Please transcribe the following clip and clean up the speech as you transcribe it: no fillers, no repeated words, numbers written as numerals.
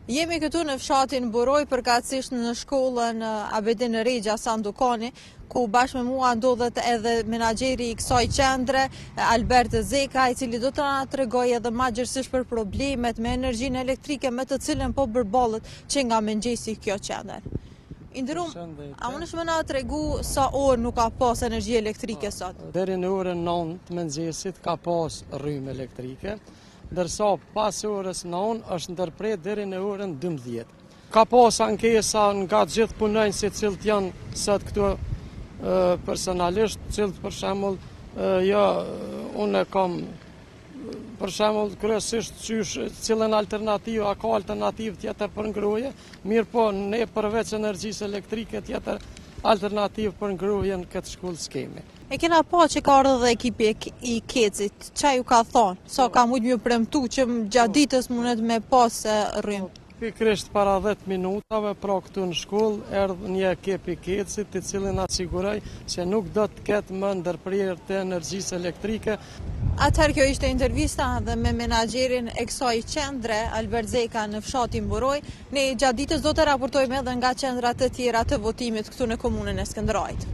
Jemi këtu në fshatin Buroj, përkatësisht në shkollën Abedin Rexha Sandukani, ku bashkë me mua ndodhet edhe menaxheri i kësaj qendre, Albert Zeka, i cili do të na tregojë edhe më gjërësisht për problemet me energjinë elektrike me të cilën po përballet që nga mëngjesi kjo qendër. Indërum, a unë shme na tregu sa orë nuk ka pas energji elektrike sot? Deri në orën 9 të mëngjesit ka pas rrymë elektrike, ndërsa pas orës 9 është ndërprer deri në orën 12. Ka pas ankesa nga gjithë punonjësit cilët janë sot këtu personalisht, cilët për shembull unë kam për shembull kryesisht cilën alternativë, a ka alternativë tjetër për ngrohje, mirë po ne përveç energjisë elektrike tjetër alternativë për ngrohje në këtë shkollë s'kemi. E kena pa që ka ardhur dhe ekipi i Kecit, ç'a ju ka thonë? Sa ka mujt më premtu që gjatë ditës mundet me pas rrymë? Pikërisht para 10 minutave, pra këtu në shkollë, erdhë një ekip i Kecit, i cili na siguroi se nuk do të ketë më ndërprerje të energjisë elektrike. Atëherë kjo ishte intervista dhe me menaxherin e kësaj qendre, Albert Zeka, në fshatin Buroj. Ne gjatë ditës do të raportojmë edhe nga qendrat të tjera të votimit këtu në komunën e Skënderajit.